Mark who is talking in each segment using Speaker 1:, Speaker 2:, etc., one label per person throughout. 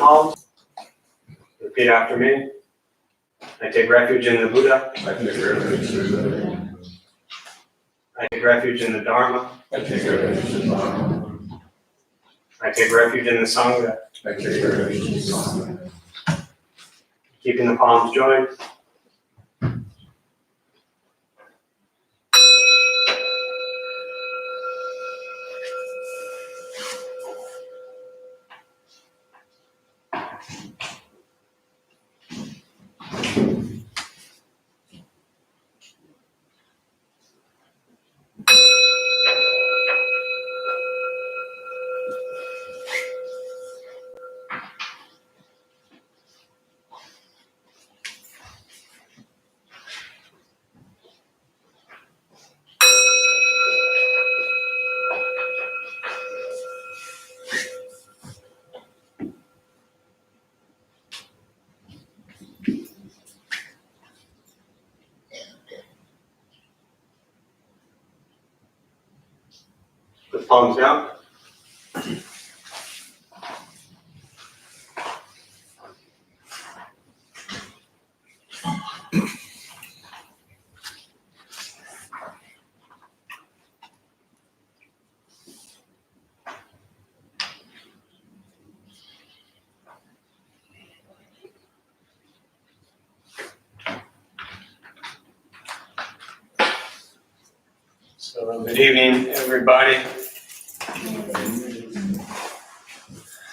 Speaker 1: Palms. Repeat after me. I take refuge in the Buddha.
Speaker 2: I take refuge in the Buddha.
Speaker 1: I take refuge in the Dharma.
Speaker 2: I take refuge in the Dharma.
Speaker 1: I take refuge in the Sangha.
Speaker 2: I take refuge in the Sangha.
Speaker 1: Keeping the palms joined. Put the palms down. So good evening, everybody.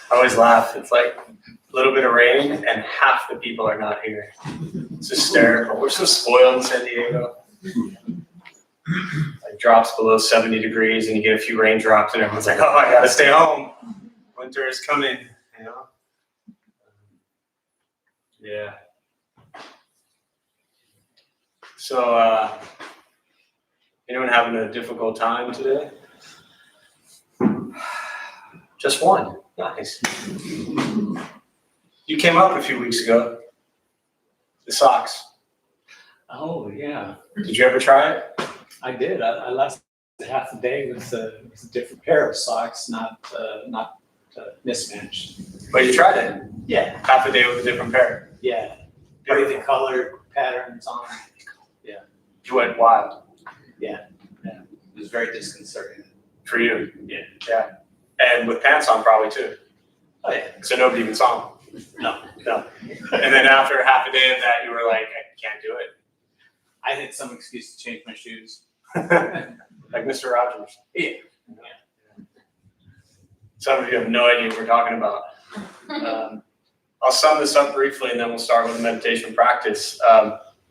Speaker 1: I always laugh. It's like a little bit of rain and half the people are not here. It's hysterical. We're so spoiled in San Diego. It drops below 70 degrees and you get a few raindrops and everyone's like, oh, I gotta stay home. Winter is coming, you know? Yeah. So, anyone having a difficult time today? Just one. Nice. You came up a few weeks ago. The socks.
Speaker 3: Oh, yeah.
Speaker 1: Did you ever try it?
Speaker 3: I did. I lasted half a day with a different pair of socks, not mismatched.
Speaker 1: But you tried it.
Speaker 3: Yeah.
Speaker 1: Half a day with a different pair.
Speaker 3: Yeah. Everything colored patterns on. Yeah.
Speaker 1: You went wild.
Speaker 3: Yeah. Yeah. It was very disconcerting.
Speaker 1: For you.
Speaker 3: Yeah.
Speaker 1: Yeah. And with pants on probably too.
Speaker 3: Oh, yeah.
Speaker 1: So nobody even saw them.
Speaker 3: No.
Speaker 1: No. And then after half a day of that, you were like, I can't do it.
Speaker 3: I had some excuse to change my shoes.
Speaker 1: Like Mr. Rogers.
Speaker 3: Yeah.
Speaker 1: Some of you have no idea what we're talking about. I'll sum this up briefly and then we'll start with the meditation practice.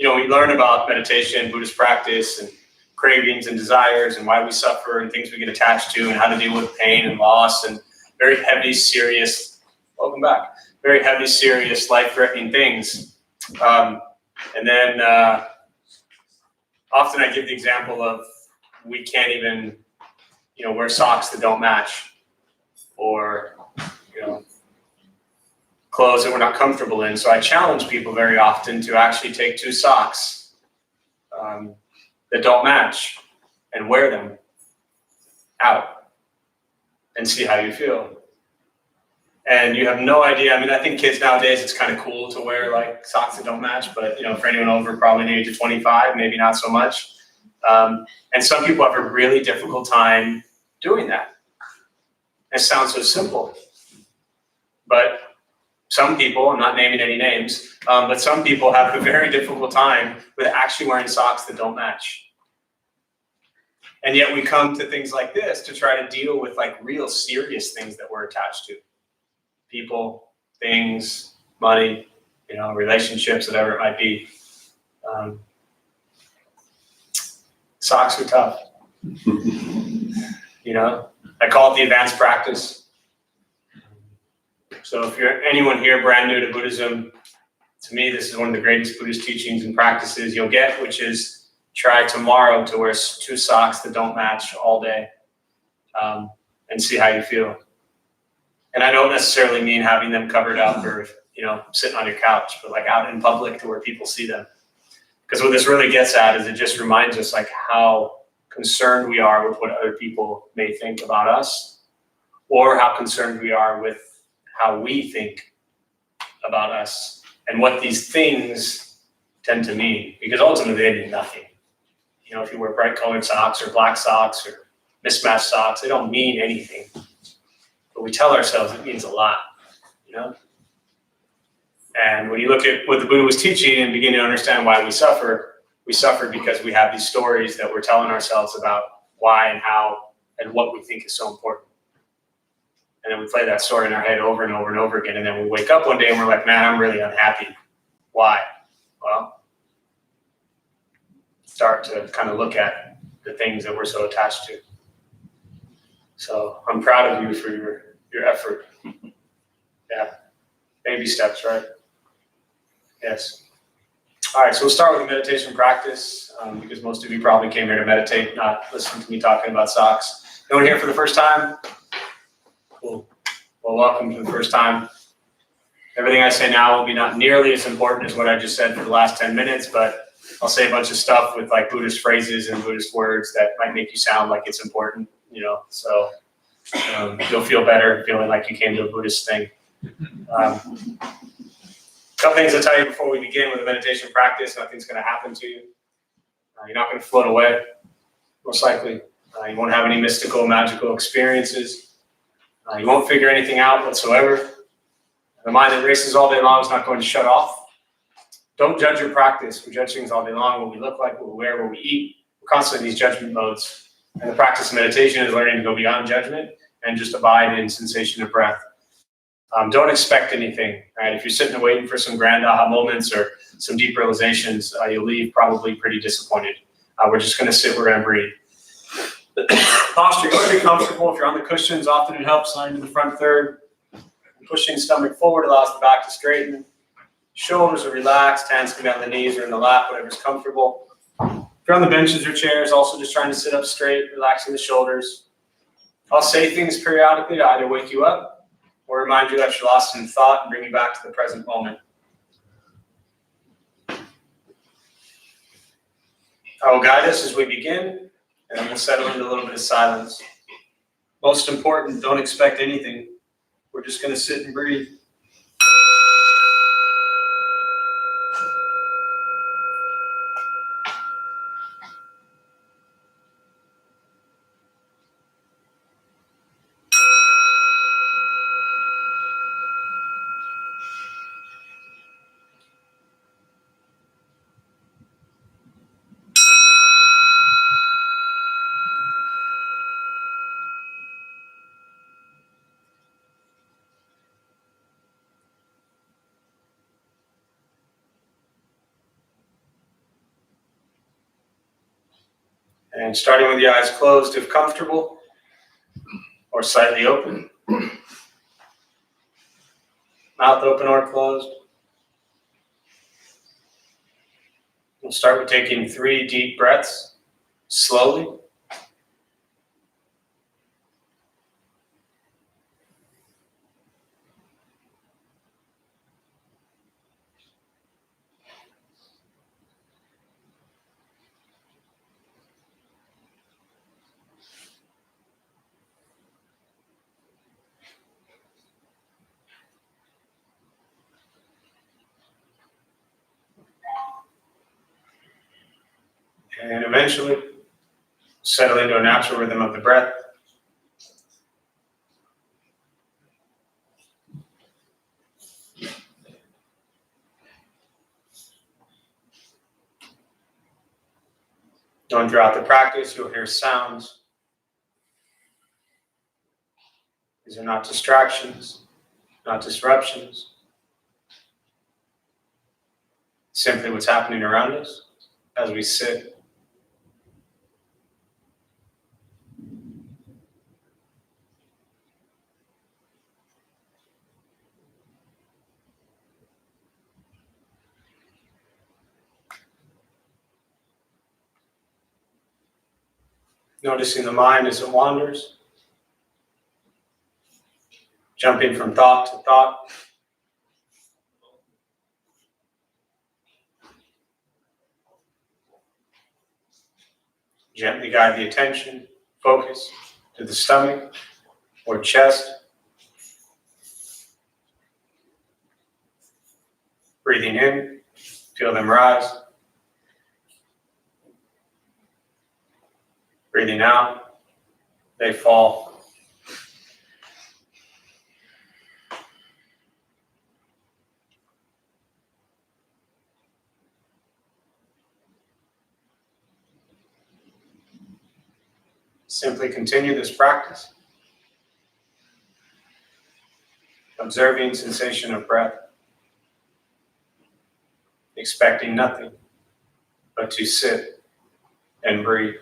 Speaker 1: We learn about meditation, Buddhist practice, and cravings and desires and why we suffer and things we get attached to and how to deal with pain and loss and very heavy, serious, welcome back, very heavy, serious, life-threatening things. And then often I give the example of we can't even, wear socks that don't match or, clothes that we're not comfortable in. So I challenge people very often to actually take two socks that don't match and wear them out and see how you feel. And you have no idea. I mean, I think kids nowadays, it's kind of cool to wear like socks that don't match, but for anyone over probably the age of 25, maybe not so much. And some people have a really difficult time doing that. It sounds so simple, but some people, I'm not naming any names, but some people have a very difficult time with actually wearing socks that don't match. And yet we come to things like this to try to deal with like real serious things that we're attached to. People, things, money, relationships, whatever it might be. Socks are tough. I call it the advanced practice. So if you're anyone here brand new to Buddhism, to me, this is one of the greatest Buddhist teachings and practices you'll get, which is try tomorrow to wear two socks that don't match all day and see how you feel. And I don't necessarily mean having them covered up or, sitting on your couch, but like out in public to where people see them. Because what this really gets at is it just reminds us like how concerned we are with what other people may think about us, or how concerned we are with how we think about us and what these things tend to mean, because ultimately they mean nothing. You know, if you wear bright colored socks or black socks or mismatched socks, they don't mean anything. But we tell ourselves it means a lot, you know? And when you look at what the Buddha was teaching and begin to understand why we suffer because we have these stories that we're telling ourselves about why and how and what we think is so important. And then we play that story in our head over and over and over again. And then we wake up one day and we're like, man, I'm really unhappy. Why? Well, start to kind of look at the things that we're so attached to. So I'm proud of you for your effort. Yeah. Baby steps, right? Yes. All right, so we'll start with the meditation practice because most of you probably came here to meditate, not listen to me talking about socks. No one here for the first time? Cool. Well, welcome to the first time. Everything I say now will be not nearly as important as what I just said for the last 10 minutes, but I'll say a bunch of stuff with like Buddhist phrases and Buddhist words that might make you sound like it's important, you know, so you'll feel better feeling like you came to a Buddhist thing. Couple things I'll tell you before we begin with the meditation practice. Nothing's going to happen to you. You're not going to float away, most likely. You won't have any mystical, magical experiences. You won't figure anything out whatsoever. The mind that races all day long is not going to shut off. Don't judge your practice. We judge things all day long, what we look like, what we wear, what we eat. We're constantly in these judgment modes. And the practice of meditation is learning to go beyond judgment and just abide in sensation of breath. Don't expect anything, right? If you're sitting and waiting for some grand aha moments or some deep realizations, you'll leave probably pretty disappointed. We're just going to sit, we're going to breathe. Posture, go to be comfortable. If you're on the cushions, often it helps lying to the front third. Pushing stomach forward allows the back to straighten. Shoulders are relaxed, hands come down the knees or in the lap, whatever's comfortable. If you're on the benches or chairs, also just trying to sit up straight, relaxing the shoulders. I'll say things periodically to either wake you up or remind you that you're lost in thought and bring you back to the present moment. I will guide us as we begin, and then we'll settle into a little bit of silence. Most important, don't expect anything. We're just going to sit and breathe. And starting with your eyes closed if comfortable, or slightly open. Mouth open or closed. We'll start with taking 3 deep breaths, slowly. And eventually, settle into a natural rhythm of the breath. Going throughout the practice, you'll hear sounds. These are not distractions, not disruptions. Simply what's happening around us as we sit. Noticing the mind as it wanders, jumping from thought to thought. Gently guide the attention, focus to the stomach or chest. Breathing in, feel them rise. Breathing out, they fall. Simply continue this practice, observing sensation of breath, expecting nothing but to sit and breathe.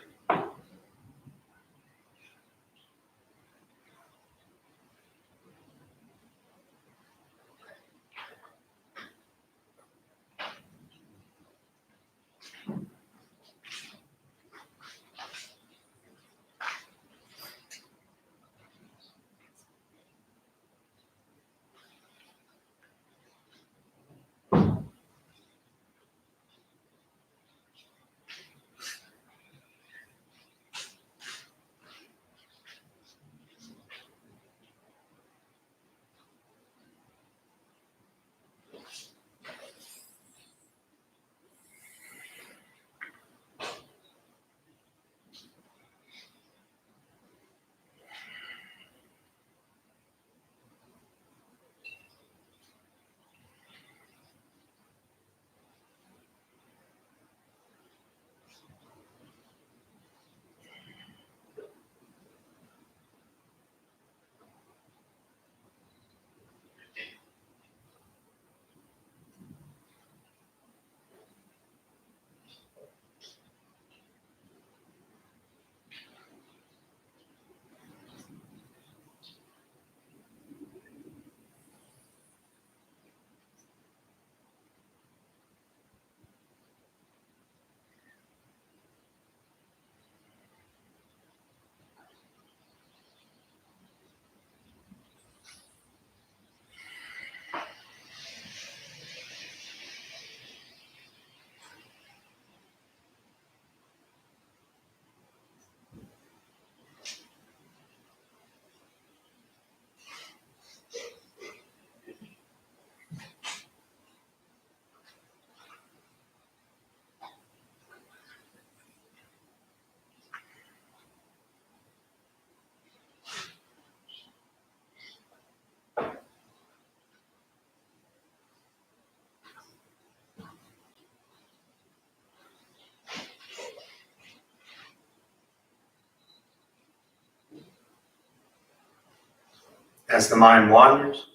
Speaker 1: As the mind wanders,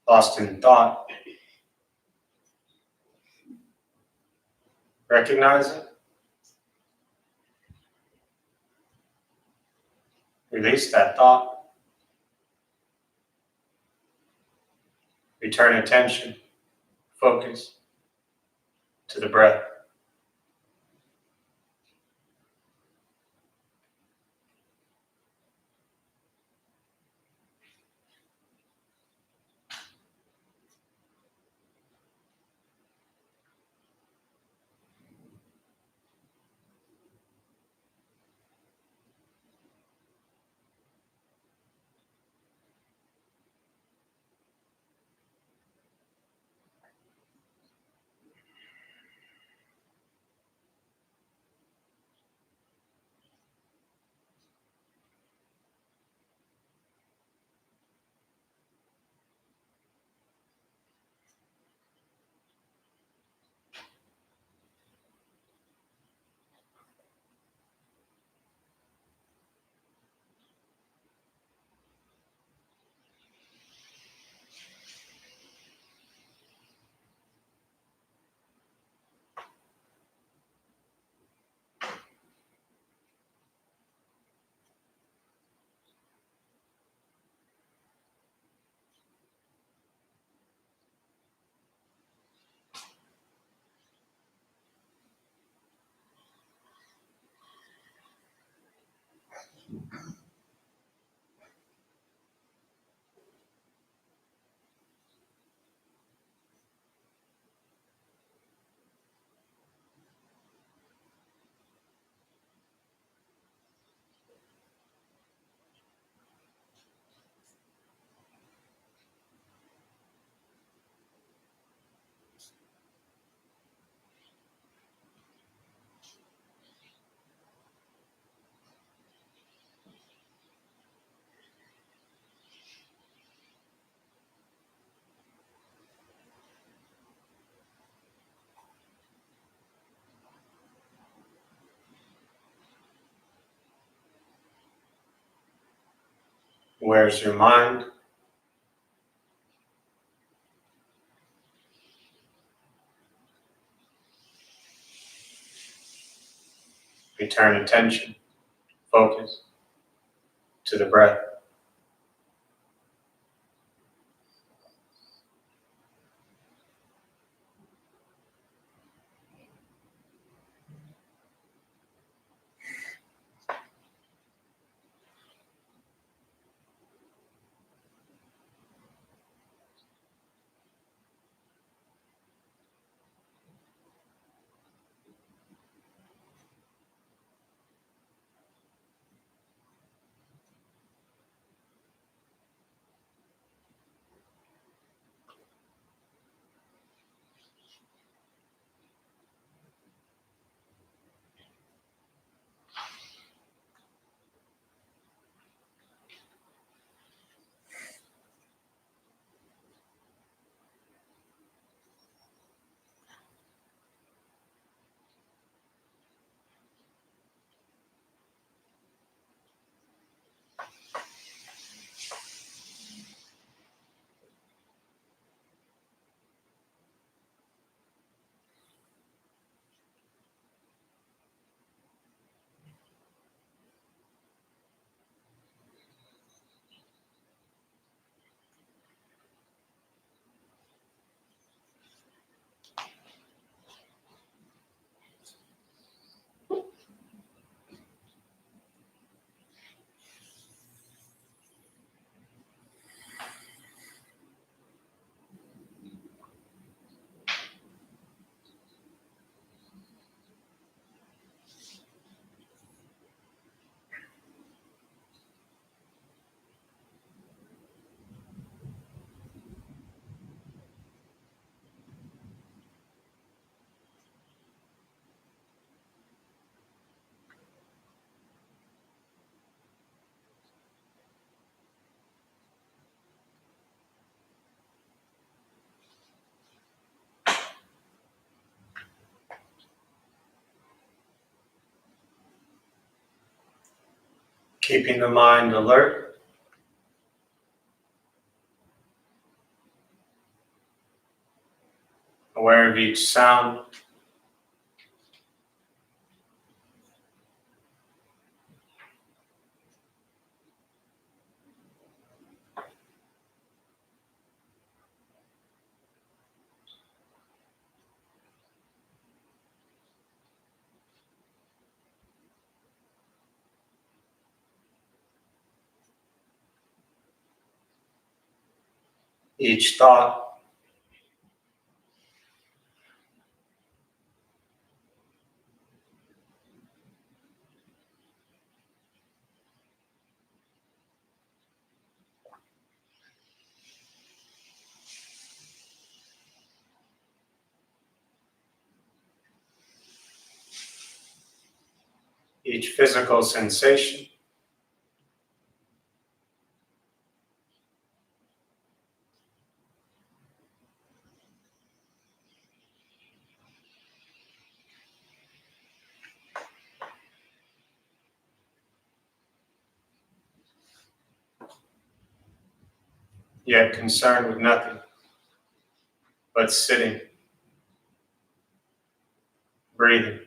Speaker 1: lost in thought, recognize it, release that thought, return attention, focus to the breath. Where's your mind? Return attention, focus to the breath. Keeping the mind alert, aware of each sound, each thought, each physical sensation, yet concerned with nothing but sitting, breathing.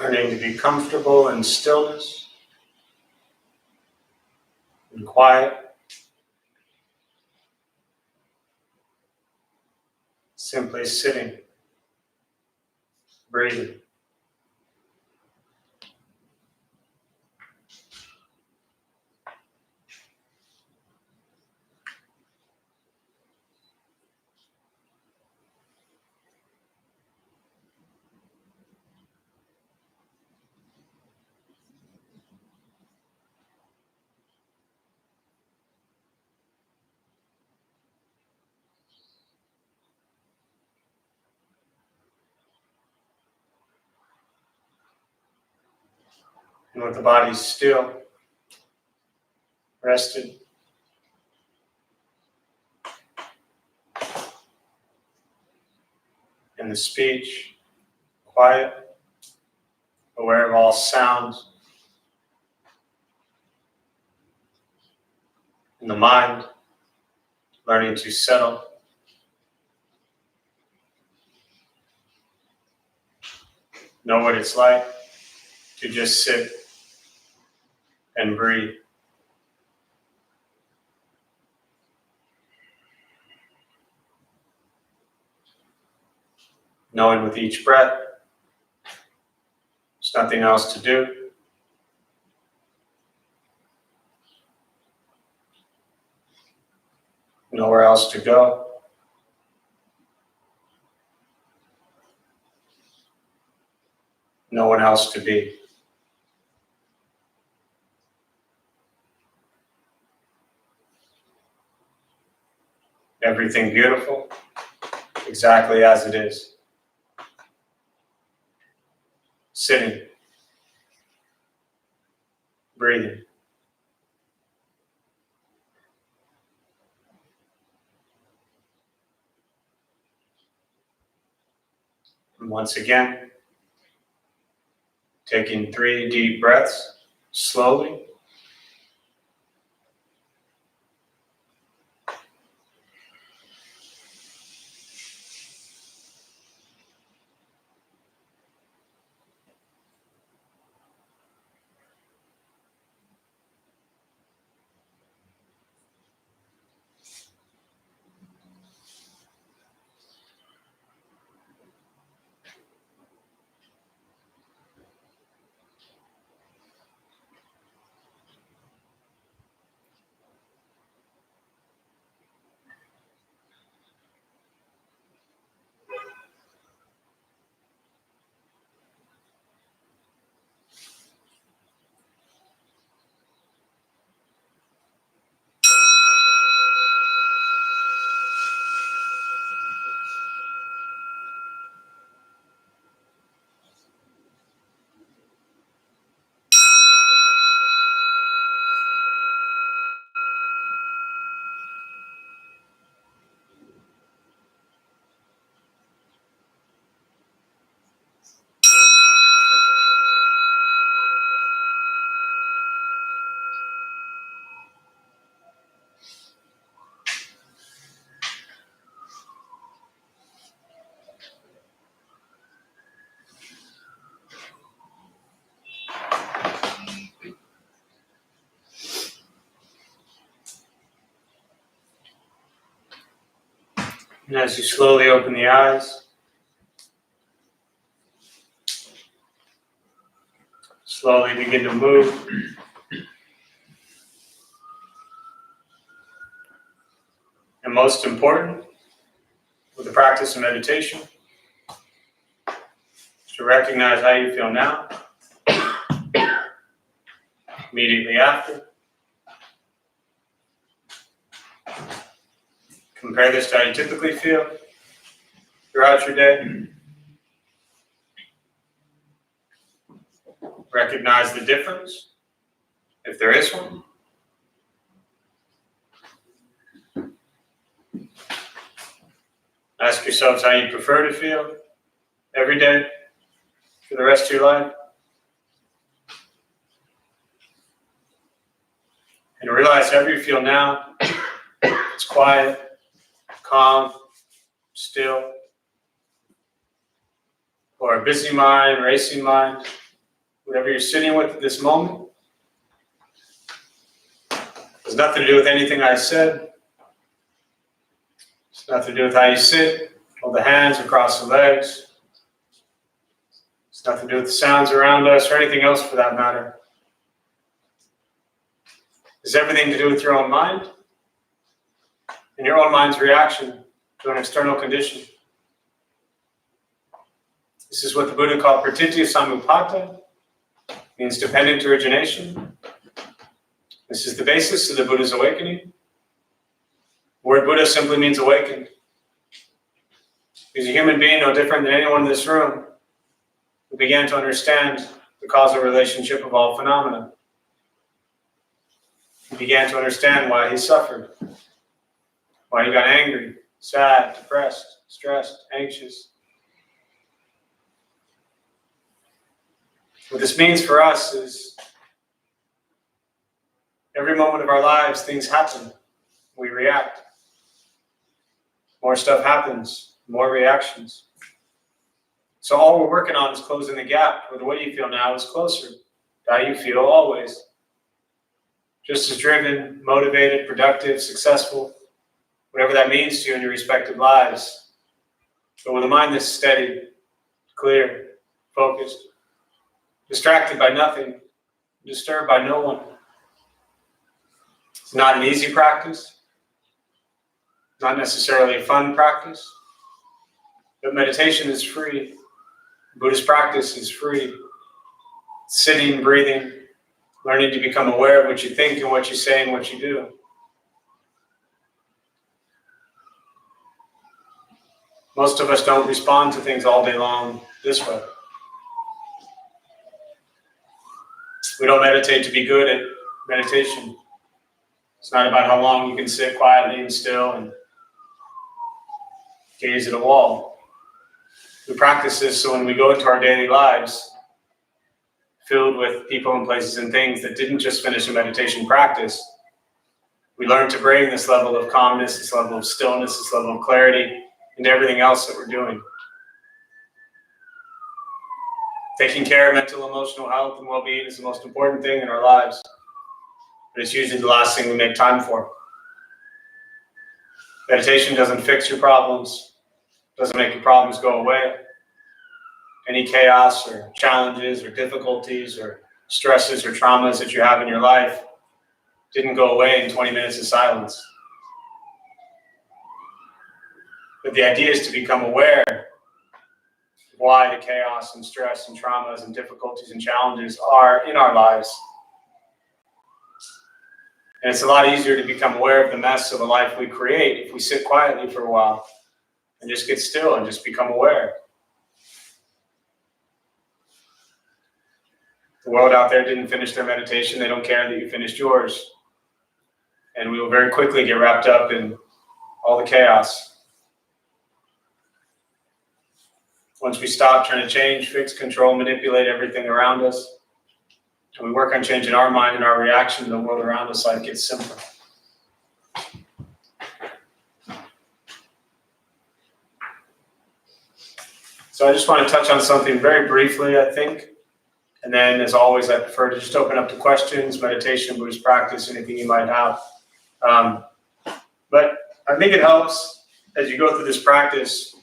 Speaker 1: Learning to be comfortable in stillness and quiet. Simply sitting, breathing. And with the body still, rested, and the speech quiet, aware of all sounds, and the mind learning to settle. Know what it's like to just sit and breathe. Knowing with each breath, there's nothing else to do. Nowhere else to go. No one else to be. Everything beautiful, exactly as it is. Sitting, breathing. And once again, taking 3 deep breaths, slowly. And as you slowly open the eyes, slowly begin to move. And most important, with the practice of meditation, is to recognize how you feel now, immediately after. Compare this to how you typically feel throughout your day. Recognize the difference, if there is one. Ask yourselves how you prefer to feel every day for the rest of your life. And realize however you feel now, it's quiet, calm, still, or a busy mind, racing mind. whatever you're sitting with at this moment. Has nothing to do with anything I said. It's nothing to do with how you sit, hold the hands across the legs. It's nothing to do with the sounds around us or anything else for that matter. It's everything to do with your own mind and your own mind's reaction to an external condition. This is what the Buddha called pratitya samuppada, means dependent origination. This is the basis of the Buddha's awakening. The word Buddha simply means awakened. He's a human being no different than anyone in this room who began to understand the causal relationship of all phenomena. He began to understand why he suffered, why he got angry, sad, depressed, stressed, anxious. What this means for us is every moment of our lives, things happen. We react. More stuff happens, more reactions. So all we're working on is closing the gap where the way you feel now is closer to how you feel always. Just as driven, motivated, productive, successful, whatever that means to you in your respective lives. But with a mind that's steady, clear, focused, distracted by nothing, disturbed by no one. It's not an easy practice, not necessarily a fun practice, but meditation is free. Buddhist practice is free. Sitting, breathing, learning to become aware of what you think and what you say and what you do. Most of us don't respond to things all day long this way. We don't meditate to be good at meditation. It's not about how long you can sit quietly and still and gaze at a wall. We practice this so when we go into our daily lives, filled with people and places and things that didn't just finish a meditation practice, we learn to bring this level of calmness, this level of stillness, this level of clarity into everything else that we're doing. Taking care of mental, emotional health and well-being is the most important thing in our lives, but it's usually the last thing we make time for. Meditation doesn't fix your problems, doesn't make your problems go away. Any chaos or challenges or difficulties or stresses or traumas that you have in your life didn't go away in 20 minutes of silence. But the idea is to become aware of why the chaos and stress and traumas and difficulties and challenges are in our lives. And it's a lot easier to become aware of the mess of a life we create if we sit quietly for a while and just get still and just become aware. The world out there didn't finish their meditation. They don't care that you finished yours. And we will very quickly get wrapped up in all the chaos. Once we stop trying to change, fix, control, manipulate everything around us, and we work on changing our mind and our reaction to the world around us, life gets simpler. So I just want to touch on something very briefly, I think. And then, as always, I prefer to just open up to questions, meditation, Buddhist practice, anything you might have. But I think it helps as you go through this practice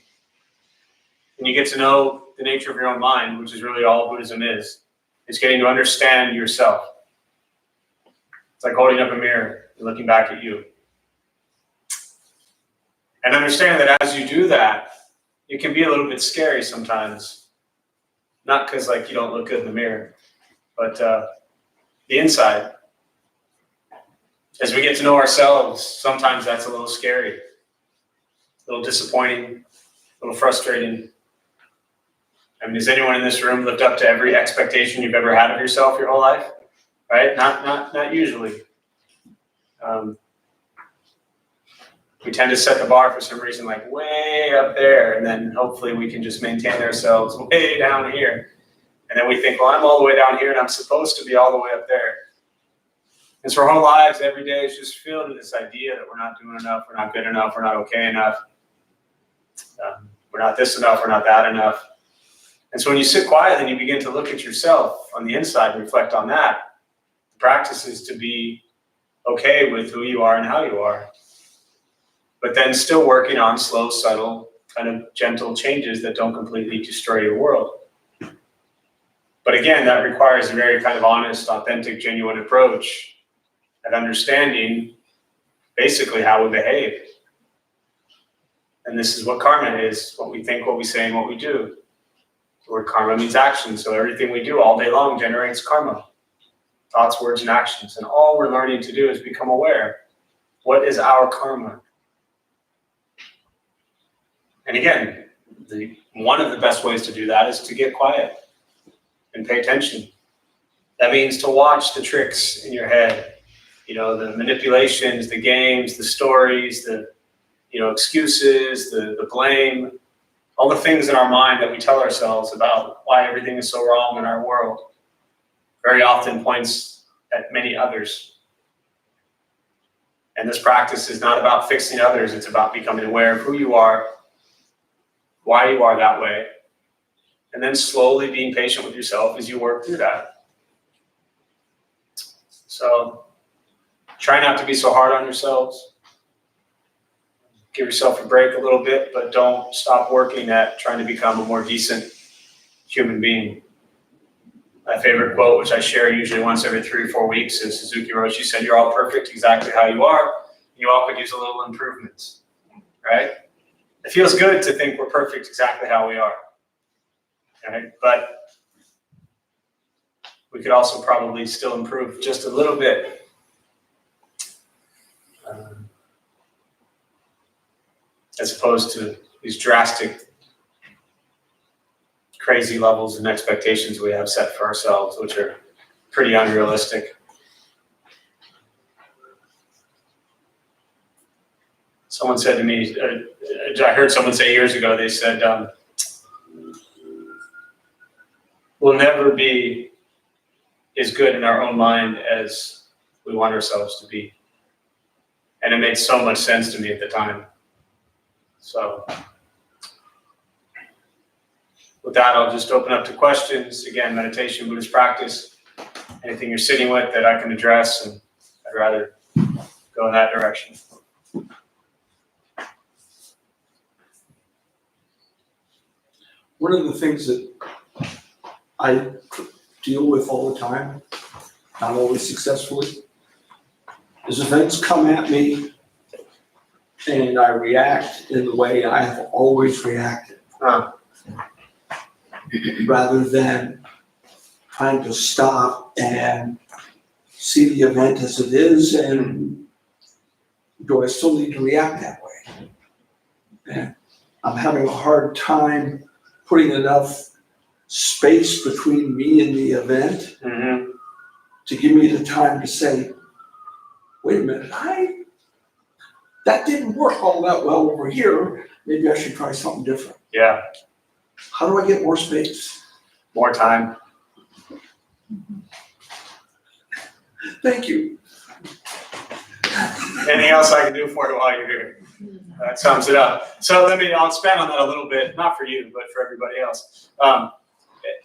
Speaker 1: and you get to know the nature of your own mind, which is really all Buddhism is. It's getting to understand yourself. It's like holding up a mirror and looking back at you. And understand that as you do that, it can be a little bit scary sometimes. Not because you don't look good in the mirror, but the inside. As we get to know ourselves, sometimes that's a little scary, a little disappointing, a little frustrating. I mean, has anyone in this room lived up to every expectation you've ever had of yourself your whole life? Right? Not usually. We tend to set the bar for some reason way up there, and then hopefully we can just maintain ourselves way down here. And then we think, well, I'm all the way down here and I'm supposed to be all the way up there. And so our whole lives, every day, is just filled with this idea that we're not doing enough, we're not good enough, we're not okay enough. We're not this enough, we're not that enough. And so when you sit quietly and you begin to look at yourself on the inside and reflect on that, the practice is to be okay with who you are and how you are, but then still working on slow, subtle, kind of gentle changes that don't completely destroy your world. But again, that requires a very kind of honest, authentic, genuine approach at understanding basically how we behave. And this is what karma is, what we think, what we say, and what we do. The word karma means action, so everything we do all day long generates karma. Thoughts, words, and actions. And all we're learning to do is become aware. What is our karma? And again, one of the best ways to do that is to get quiet and pay attention. That means to watch the tricks in your head, the manipulations, the games, the stories, the excuses, the blame, all the things in our mind that we tell ourselves about why everything is so wrong in our world. Very often points at many others. And this practice is not about fixing others, it's about becoming aware of who you are, why you are that way, and then slowly being patient with yourself as you work through that. So try not to be so hard on yourselves. Give yourself a break a little bit, but don't stop working at trying to become a more decent human being. My favorite quote, which I share usually once every 3 or 4 weeks, is Suzuki Roshi said, "You're all perfect exactly how you are. You all could use a little improvement." Right? It feels good to think we're perfect exactly how we are. Right? But we could also probably still improve just a little bit. As opposed to these drastic, crazy levels and expectations we have set for ourselves, which are pretty unrealistic. Someone said to me, I heard someone say years ago, they said, we'll never be as good in our own mind as we want ourselves to be. And it made so much sense to me at the time. So with that, I'll just open up to questions. Again, meditation, Buddhist practice, anything you're sitting with that I can address, and I'd rather go in that direction.
Speaker 4: One of the things that I deal with all the time, not always successfully, is events come at me and I react in the way I have always reacted. Rather than trying to stop and see the event as it is, and do I still need to react that way? And I'm having a hard time putting enough space between me and the event to give me the time to say, wait a minute, that didn't work all that well over here. Maybe I should try something different.
Speaker 1: Yeah.
Speaker 4: How do I get more space?
Speaker 1: More time.
Speaker 4: Thank you.
Speaker 1: Anything else I can do for you while you're here? That sums it up. So I'll expand on that a little bit, not for you, but for everybody else.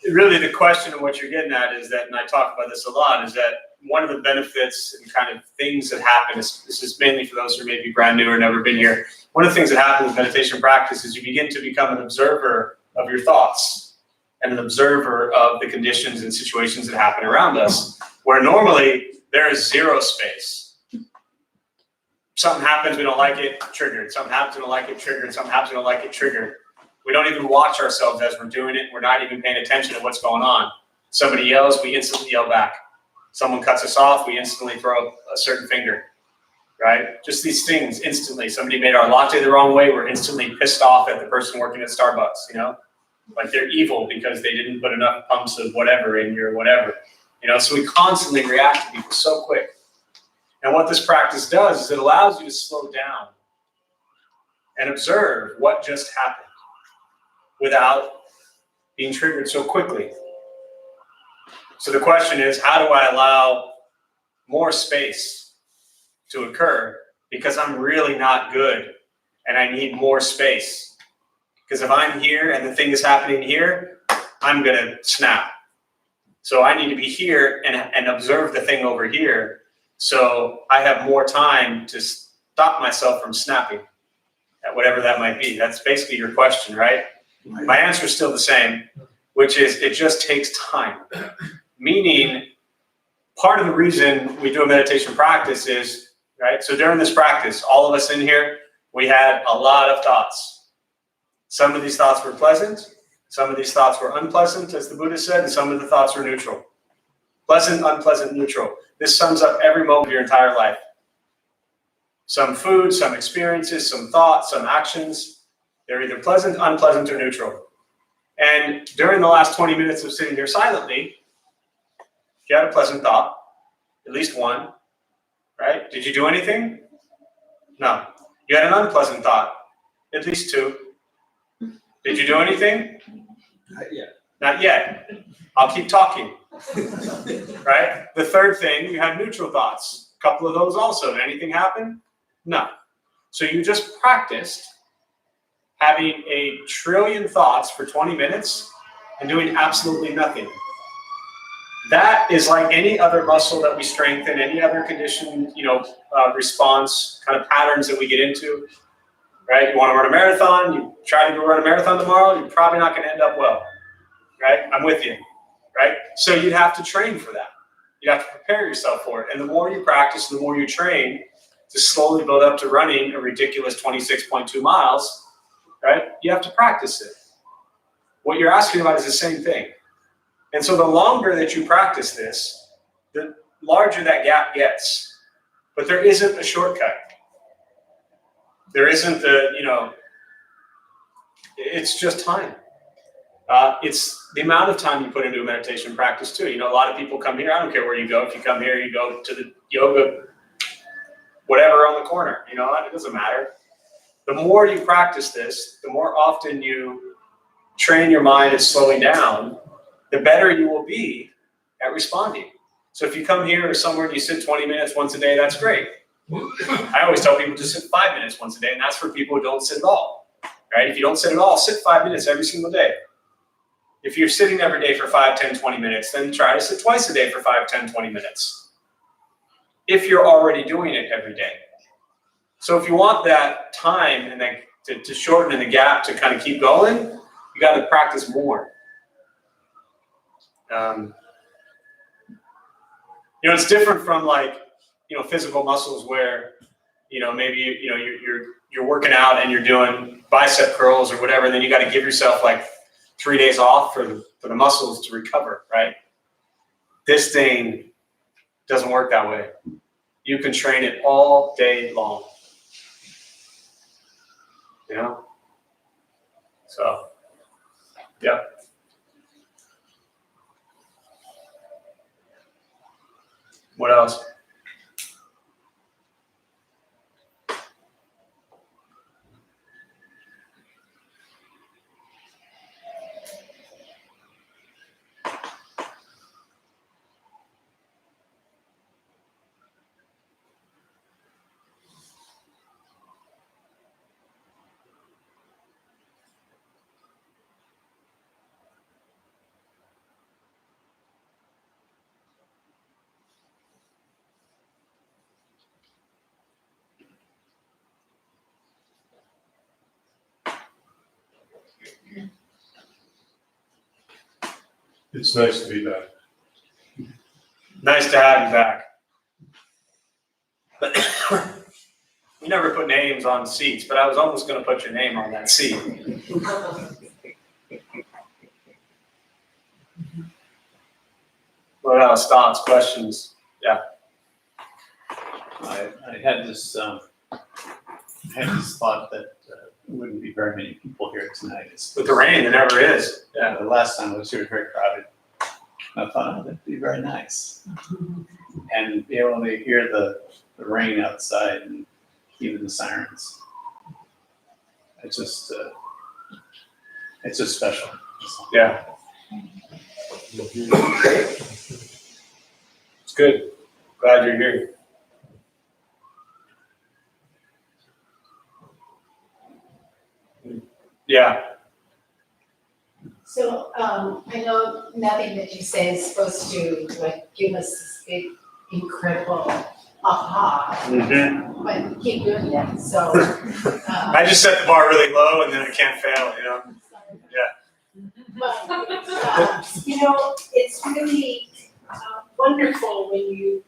Speaker 1: Really the question of what you're getting at is that, and I talk about this a lot, is that one of the benefits and kind of things that happen, this is mainly for those who may be brand new or never been here, one of the things that happens with meditation practice is you begin to become an observer of your thoughts and an observer of the conditions and situations that happen around us, where normally there is zero space. Something happens, we don't like it, triggered. Something happens, we don't like it, triggered. Something happens, we don't like it, triggered. We don't even watch ourselves as we're doing it. We're not even paying attention to what's going on. Somebody yells, we instantly yell back. Someone cuts us off, we instantly throw a certain finger, right? Just these things instantly. Somebody made our latte the wrong way, we're instantly pissed off at the person working at Starbucks, Like they're evil because they didn't put enough pumps of whatever in your whatever. So we constantly react to people so quick. And what this practice does is it allows you to slow down and observe what just happened without being triggered so quickly. So the question is, how do I allow more space to occur? Because I'm really not good and I need more space. Because if I'm here and the thing is happening here, I'm gonna snap. So I need to be here and observe the thing over here. So I have more time to stop myself from snapping at whatever that might be. That's basically your question, right? My answer is still the same, which is it just takes time. Meaning, part of the reason we do a meditation practice is, right? So during this practice, all of us in here, we had a lot of thoughts. Some of these thoughts were pleasant. Some of these thoughts were unpleasant, as the Buddha said, and some of the thoughts were neutral. Pleasant, unpleasant, neutral. This sums up every moment of your entire life. Some food, some experiences, some thoughts, some actions. They're either pleasant, unpleasant, or neutral. And during the last 20 minutes of sitting here silently, if you had a pleasant thought, at least one, right? Did you do anything? No. You had an unpleasant thought, at least two. Did you do anything?
Speaker 4: Not yet.
Speaker 1: Not yet. I'll keep talking. Right? The third thing, you had neutral thoughts. A couple of those also. Did anything happen? No. So you just practiced having a trillion thoughts for 20 minutes and doing absolutely nothing. That is like any other muscle that we strengthen, any other condition, response kind of patterns that we get into, right? You want to run a marathon, you try to go run a marathon tomorrow, you're probably not going to end up well, right? I'm with you, right? So you'd have to train for that. You have to prepare yourself for it. And the more you practice, the more you train to slowly build up to running a ridiculous 26.2 miles, right? You have to practice it. What you're asking about is the same thing. And so the longer that you practice this, the larger that gap gets. But there isn't a shortcut. There isn't it's just time. It's the amount of time you put into a meditation practice too. A lot of people come here. I don't care where you go. If you come here, you go to the yoga, whatever on the corner. It doesn't matter. The more you practice this, the more often you train your mind at slowing down, the better you will be at responding. So if you come here or somewhere and you sit 20 minutes once a day, that's great. I always tell people to sit 5 minutes once a day, and that's for people who don't sit at all. Right? If you don't sit at all, sit 5 minutes every single day. If you're sitting every day for 5, 10, 20 minutes, then try to sit twice a day for 5, 10, 20 minutes. If you're already doing it every day. So if you want that time and then to shorten in the gap to kind of keep going, you got to practice more. It's different from physical muscles where, maybe you're working out and you're doing bicep curls or whatever, and then you got to give yourself 3 days off for the muscles to recover, right? This thing doesn't work that way. You can train it all day long. So, yeah. What else?
Speaker 2: It's nice to be back.
Speaker 1: Nice to have you back. You never put names on seats, but I was almost going to put your name on that seat. What else? Thoughts, questions? Yeah.
Speaker 3: I had this thought that there wouldn't be very many people here tonight.
Speaker 1: With the rain, there never is. Yeah.
Speaker 3: The last time I was here, very crowded. I thought that'd be very nice, and be able to hear the rain outside and even the sirens. It's just special.
Speaker 1: Yeah. It's good. Glad you're here. Yeah.
Speaker 5: So, I know nothing that you say is supposed to like give us this big, incredible aha,
Speaker 1: Mm-hmm.
Speaker 5: but keep doing it, so.
Speaker 1: I just set the bar really low and then it can't fail, you know?
Speaker 5: But, it's really wonderful when you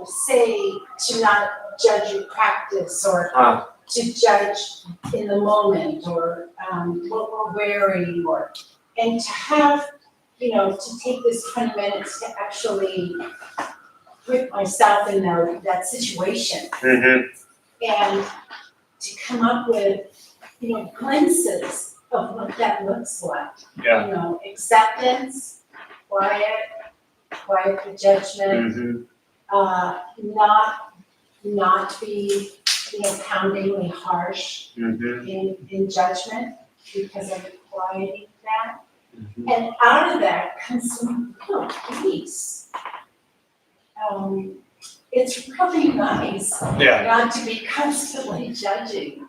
Speaker 5: say to not judge your practice or to judge in the moment or what we're wearing and to have, to take this 20 minutes to actually put myself in that situation
Speaker 1: Mm-hmm.
Speaker 5: and to come up with, glimpses of what that looks like.
Speaker 1: Yeah.
Speaker 5: Acceptance, quiet the judgment,
Speaker 1: Mm-hmm.
Speaker 5: not be, poundingly harsh
Speaker 1: Mm-hmm.
Speaker 5: in judgment because I'm quieting that.
Speaker 1: Mm-hmm.
Speaker 5: And out of that comes some real peace. It's really nice
Speaker 1: Yeah.
Speaker 5: not to be constantly judging.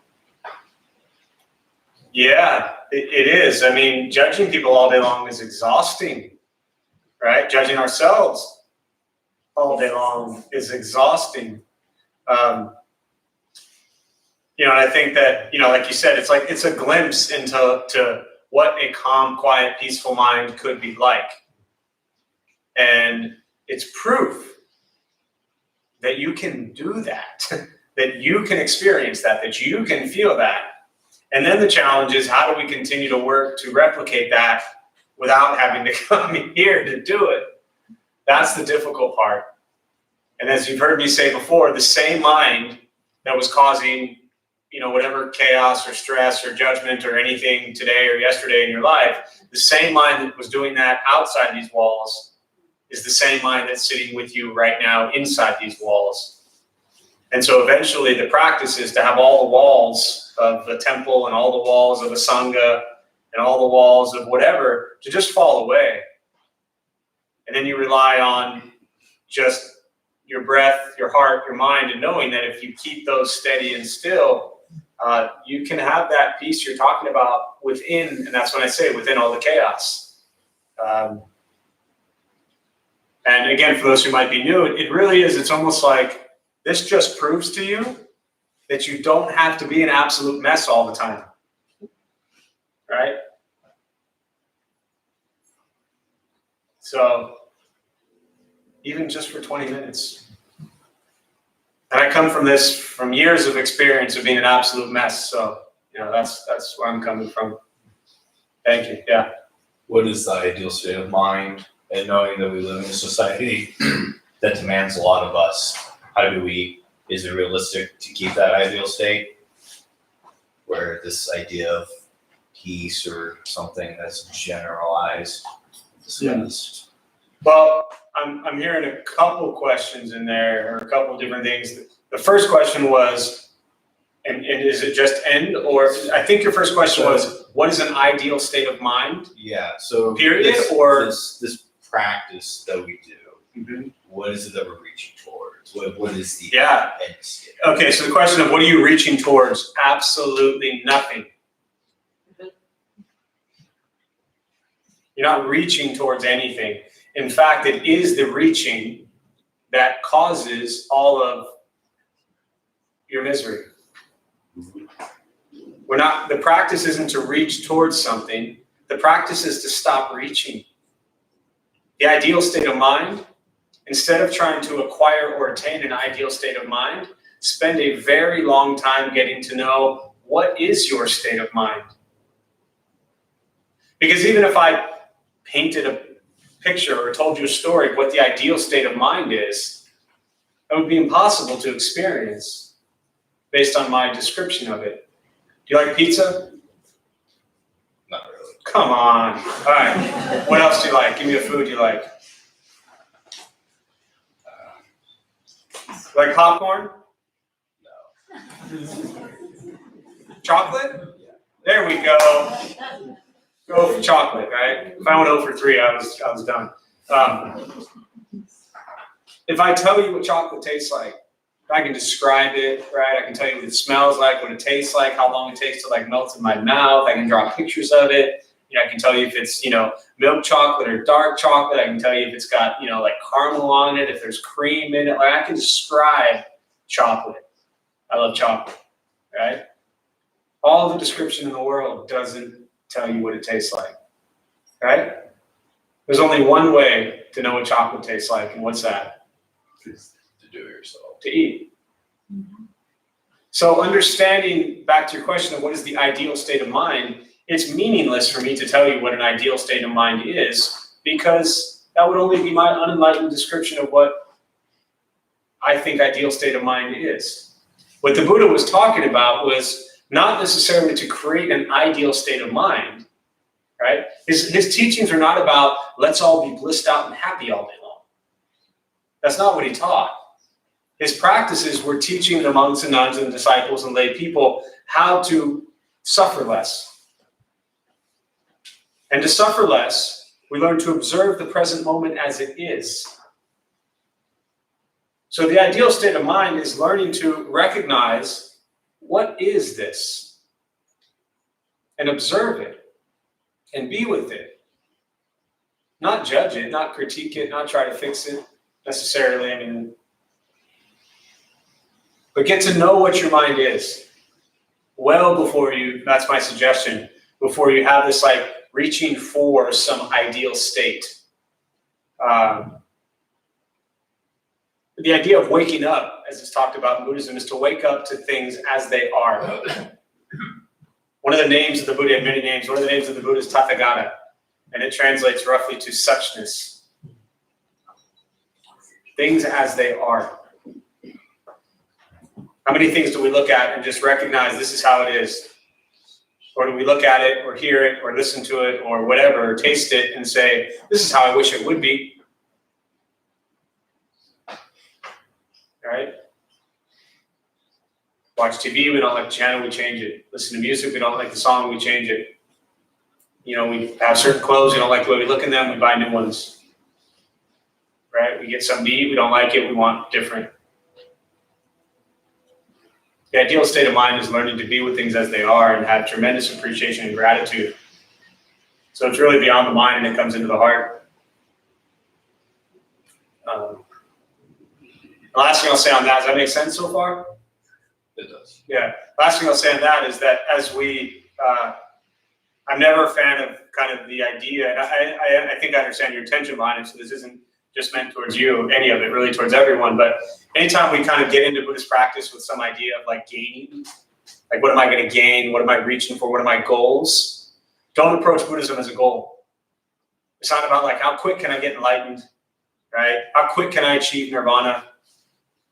Speaker 1: Yeah, it is. I mean, judging people all day long is exhausting, right? Judging ourselves all day long is exhausting. And I think that, like you said, it's a glimpse into what a calm, quiet, peaceful mind could be like. And it's proof that you can do that, that you can experience that you can feel that. And then the challenge is, how do we continue to work to replicate that without having to come here to do it? That's the difficult part. And as you've heard me say before, the same mind that was causing, whatever chaos or stress or judgment or anything today or yesterday in your life, the same mind that was doing that outside these walls is the same mind that's sitting with you right now inside these walls. And so eventually the practice is to have all the walls of the temple and all the walls of a sangha and all the walls of whatever to just fall away. And then you rely on just your breath, your heart, your mind, and knowing that if you keep those steady and still, you can have that peace you're talking about within, and that's when I say within all the chaos. And again, for those who might be new, it really is, it's almost like this just proves to you that you don't have to be an absolute mess all the time, right? So even just for 20 minutes. And I come from years of experience of being an absolute mess. So, that's where I'm coming from. Thank you. Yeah.
Speaker 6: What is the ideal state of mind? And knowing that we live in a society that demands a lot of us, is it realistic to keep that ideal state? Where this idea of peace or something that's generalized, discussed?
Speaker 1: Well, I'm hearing a couple questions in there, or a couple different things. The first question was, and is it just end? Or I think your first question was, what is an ideal state of mind?
Speaker 6: Yeah, so
Speaker 1: Period,
Speaker 6: this practice that we do,
Speaker 1: Mm-hmm.
Speaker 6: what is it that we're reaching towards? What is the end state?
Speaker 1: Okay, so the question of what are you reaching towards? Absolutely nothing. You're not reaching towards anything. In fact, it is the reaching that causes all of your misery. The practice isn't to reach towards something. The practice is to stop reaching. The ideal state of mind, instead of trying to acquire or attain an ideal state of mind, spend a very long time getting to know what is your state of mind. Because even if I painted a picture or told you a story of what the ideal state of mind is, that would be impossible to experience based on my description of it. Do you like pizza?
Speaker 6: Not really.
Speaker 1: Come on. All right. What else do you like? Give me a food you like. You like popcorn?
Speaker 6: No.
Speaker 1: Chocolate? There we go. Go for chocolate, right? If I went 0 for 3, I was done. If I tell you what chocolate tastes like, if I can describe it, right? I can tell you what it smells like, what it tastes like, how long it takes to melts in my mouth. I can draw pictures of it. I can tell you if it's, milk chocolate or dark chocolate. I can tell you if it's got, like caramel on it, if there's cream in it. Like I can describe chocolate. I love chocolate, right? All the description in the world doesn't tell you what it tastes like, right? There's only one way to know what chocolate tastes like, and what's that?
Speaker 6: To do it yourself.
Speaker 1: To eat. So understanding, back to your question of what is the ideal state of mind, it's meaningless for me to tell you what an ideal state of mind is, because that would only be my unenlightened description of what I think ideal state of mind is. What the Buddha was talking about was not necessarily to create an ideal state of mind, right? His teachings are not about let's all be blissed out and happy all day long. That's not what he taught. His practices were teaching the monks and nuns and disciples and lay people how to suffer less. And to suffer less, we learn to observe the present moment as it is. So the ideal state of mind is learning to recognize what is this and observe it and be with it. Not judge it, not critique it, not try to fix it necessarily. But get to know what your mind is well before you, that's my suggestion, before you have this like reaching for some ideal state. The idea of waking up, as is talked about in Buddhism, is to wake up to things as they are. One of the names of the Buddha, many names, one of the names of the Buddha is Tathagata, and it translates roughly to suchness. Things as they are. How many things do we look at and just recognize this is how it is? Or do we look at it or hear it or listen to it or whatever, or taste it and say, this is how I wish it would be? Right? Watch TV, we don't like the channel, we change it. Listen to music, we don't like the song, we change it. We have certain clothes, we don't like the way we look in them, we buy new ones. Right? We get something to eat, we don't like it, we want different. The ideal state of mind is learning to be with things as they are and have tremendous appreciation and gratitude. So it's really beyond the mind and it comes into the heart. The last thing I'll say on that, does that make sense so far?
Speaker 6: It does.
Speaker 1: Yeah. Last thing I'll say on that is that as we, I'm never a fan of kind of the idea, and I think I understand your intention behind it, so this isn't just meant towards you, any of it, really towards everyone, but anytime we kind of get into Buddhist practice with some idea of like gaining, like what am I going to gain, what am I reaching for, what are my goals, don't approach Buddhism as a goal. It's not about like how quick can I get enlightened, right? How quick can I achieve nirvana?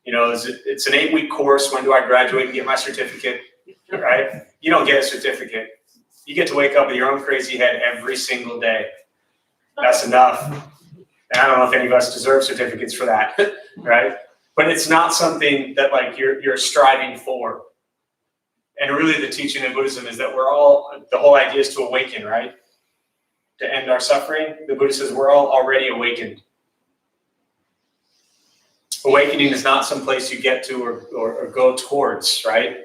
Speaker 1: It's an 8-week course. When do I graduate and get my certificate, right? You don't get a certificate. You get to wake up with your own crazy head every single day. That's enough. And I don't know if any of us deserve certificates for that, right? But it's not something that like you're striving for. And really the teaching of Buddhism is that the whole idea is to awaken, right? To end our suffering. The Buddha says we're all already awakened. Awakening is not some place you get to or go towards, right?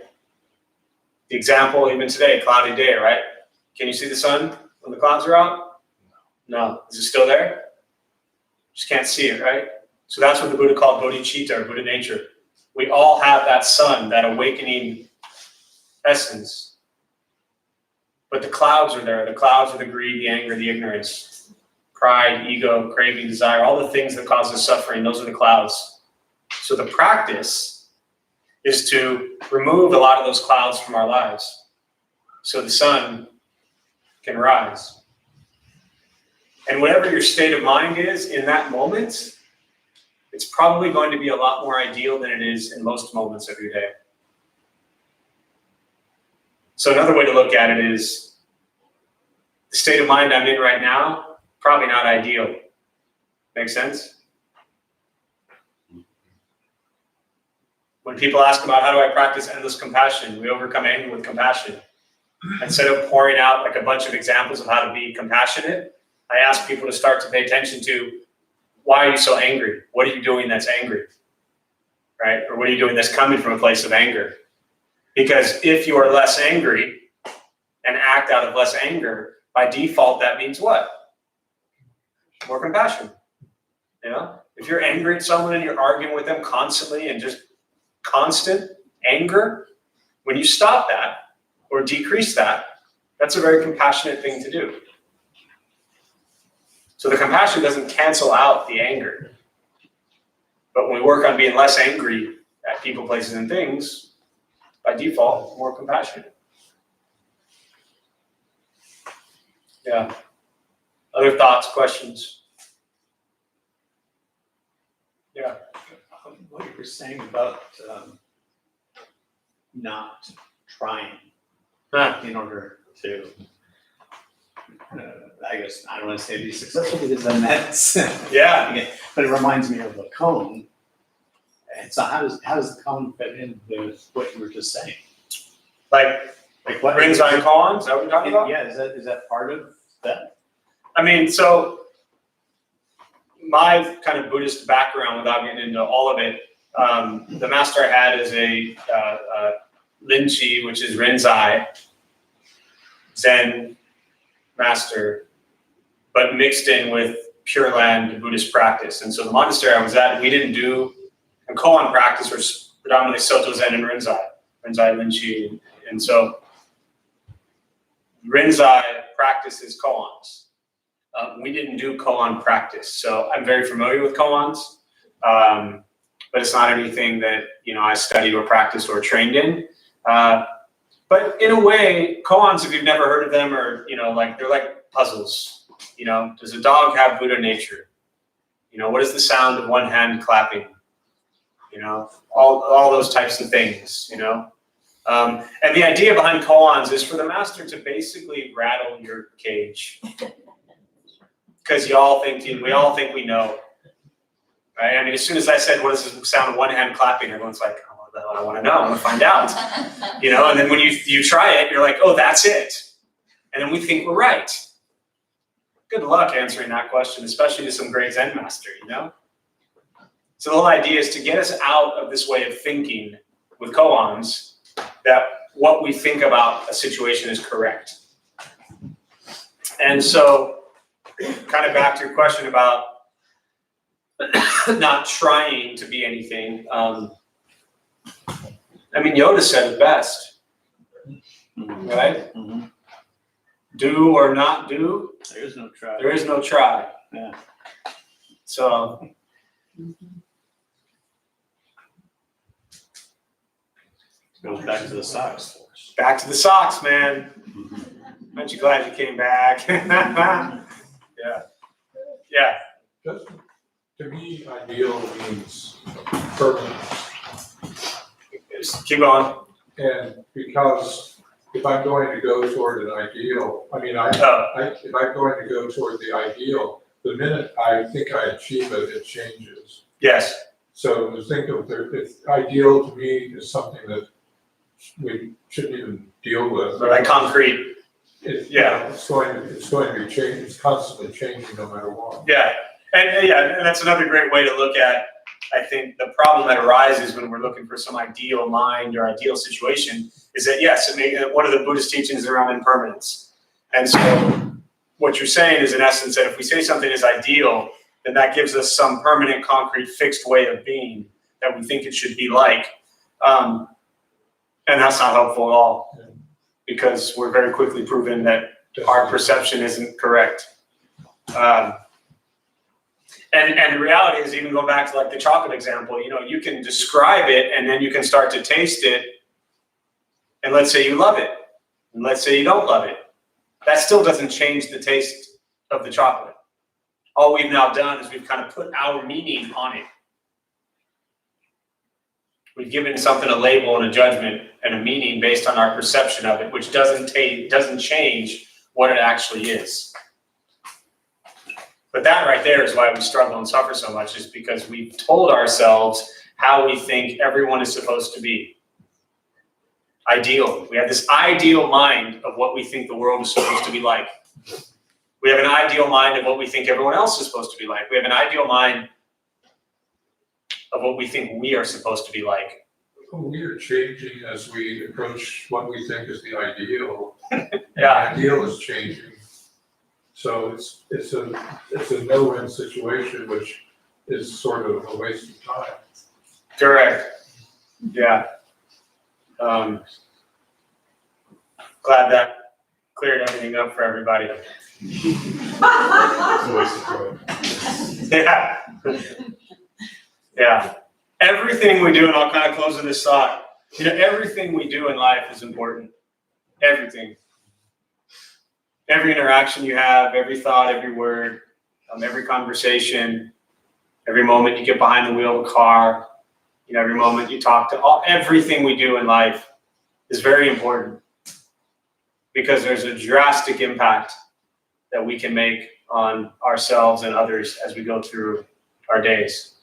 Speaker 1: The example, even today, cloudy day, right? Can you see the sun when the clouds are out? No. Is it still there? Just can't see it, right? So that's what the Buddha called bodhicitta, or Buddha nature. We all have that sun, that awakening essence. But the clouds are there. The clouds are the greed, the anger, the ignorance, pride, ego, craving, desire, all the things that cause us suffering. Those are the clouds. So the practice is to remove a lot of those clouds from our lives so the sun can rise. And whatever your state of mind is in that moment, it's probably going to be a lot more ideal than it is in most moments of your day. So another way to look at it is the state of mind I'm in right now, probably not ideal. Make sense? When people ask about how do I practice endless compassion, we overcome anger with compassion. Instead of pouring out like a bunch of examples of how to be compassionate, I ask people to start to pay attention to, why are you so angry? What are you doing that's angry? Right? Or what are you doing that's coming from a place of anger? Because if you are less angry and act out of less anger, by default, that means what? More compassion. You know, if you're angry at someone and you're arguing with them constantly and just constant anger, when you stop that or decrease that, that's a very compassionate thing to do. So the compassion doesn't cancel out the anger. But when we work on being less angry at people, places, and things, by default, more compassionate. Yeah. Other thoughts, questions? Yeah.
Speaker 3: What you were saying about not trying in order to, I guess, I don't want to say be successful because then that's,
Speaker 1: Yeah.
Speaker 3: but it reminds me of the cone. And so how does the cone fit into what you were just saying?
Speaker 1: Like
Speaker 3: what
Speaker 1: rings on koans, is that what you're talking about?
Speaker 3: Yeah, is that part of that?
Speaker 1: I mean, so my kind of Buddhist background, without getting into all of it, the master I had is a Linchi, which is Rinzai, Zen master, but mixed in with Pure Land Buddhist practice. And so the monastery I was at, we didn't do, and koan practice was predominantly Soto Zen and Rinzai Linchi. And so Rinzai practices koans. We didn't do koan practice, so I'm very familiar with koans, but it's not anything that I studied or practiced or trained in. But in a way, koans, if you've never heard of them, are they're like puzzles. Does a dog have Buddha nature? What is the sound of one hand clapping? All those types of things. And the idea behind koans is for the master to basically rattle your cage. Because we all think we know, right? I mean, as soon as I said, "What is the sound of one hand clapping?" Everyone's like, "Oh, what the hell? I want to know. I want to find out." And then when you try it, you're like, "Oh, that's it," and then we think we're right. Good luck answering that question, especially to some great Zen master. So the whole idea is to get us out of this way of thinking with koans that what we think about a situation is correct. And so, kind of back to your question about not trying to be anything. Yoda said it best, right?
Speaker 3: Mm-hmm.
Speaker 1: Do or not do.
Speaker 3: There is no try.
Speaker 1: There is no try.
Speaker 3: Yeah.
Speaker 1: So.
Speaker 3: Goes back to the socks.
Speaker 1: Back to the socks, man. Aren't you glad you came back? Yeah.
Speaker 2: Just, to me, ideal means permanence.
Speaker 1: Just keep going.
Speaker 2: And because if I'm going to go toward an ideal, if I'm going to go toward the ideal, the minute I think I achieve it, it changes.
Speaker 1: Yes.
Speaker 2: So to think of ideal to me is something that we shouldn't even deal with.
Speaker 1: Like concrete.
Speaker 2: It's going to be changing. It's constantly changing, no matter what.
Speaker 1: Yeah, and that's another great way to look at. I think the problem that arises when we're looking for some ideal mind or ideal situation is that yes, one of the Buddhist teachings is around impermanence, and so what you're saying is in essence that if we say something is ideal, then that gives us some permanent, concrete, fixed way of being that we think it should be like, and that's not helpful at all. Because we're very quickly proven that our perception isn't correct. And the reality is, even going back to like the chocolate example, you can describe it and then you can start to taste it. And let's say you love it. And let's say you don't love it. That still doesn't change the taste of the chocolate. All we've now done is we've kind of put our meaning on it. We've given something a label and a judgment and a meaning based on our perception of it, which doesn't change what it actually is. But that right there is why we struggle and suffer so much, is because we've told ourselves how we think everyone is supposed to be. Ideal. We have this ideal mind of what we think the world is supposed to be like. We have an ideal mind of what we think everyone else is supposed to be like. We have an ideal mind of what we think we are supposed to be like.
Speaker 2: We are changing as we approach what we think is the ideal.
Speaker 1: Yeah.
Speaker 2: The ideal is changing. So it's a no-win situation, which is sort of a waste of time.
Speaker 1: Correct. Yeah. Glad that cleared everything up for everybody.
Speaker 2: It's a waste of time.
Speaker 1: Yeah. Yeah. Everything we do, and I'll kind of close with this thought, everything we do in life is important. Everything. Every interaction you have, every thought, every word, every conversation, every moment you get behind the wheel of a car, every moment you talk to, everything we do in life is very important because there's a drastic impact that we can make on ourselves and others as we go through our days.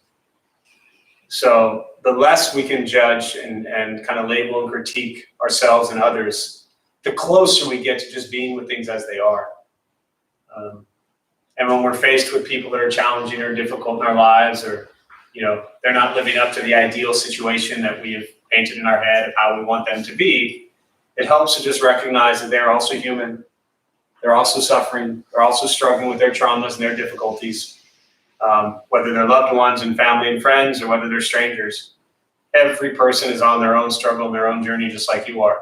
Speaker 1: So the less we can judge and kind of label and critique ourselves and others, the closer we get to just being with things as they are. And when we're faced with people that are challenging or difficult in our lives, or they're not living up to the ideal situation that we have painted in our head of how we want them to be, it helps to just recognize that they're also human. They're also suffering. They're also struggling with their traumas and their difficulties, whether they're loved ones and family and friends, or whether they're strangers. Every person is on their own struggle and their own journey, just like you are.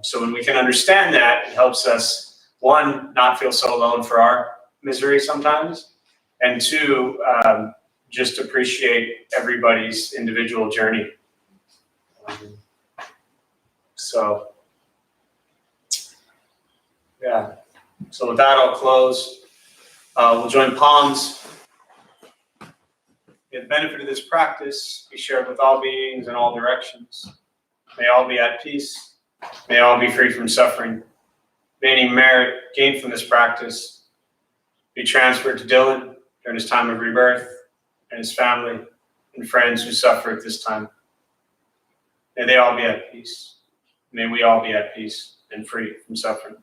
Speaker 1: So when we can understand that, it helps us, one, not feel so alone for our misery sometimes, and two, just appreciate everybody's individual journey. So, yeah. So with that, I'll close. We'll join palms. May the benefit of this practice be shared with all beings in all directions. May all be at peace. May all be free from suffering. May any merit gained from this practice be transferred to Dylan during his time of rebirth and his family and friends who suffer at this time. May they all be at peace. May we all be at peace and free from suffering.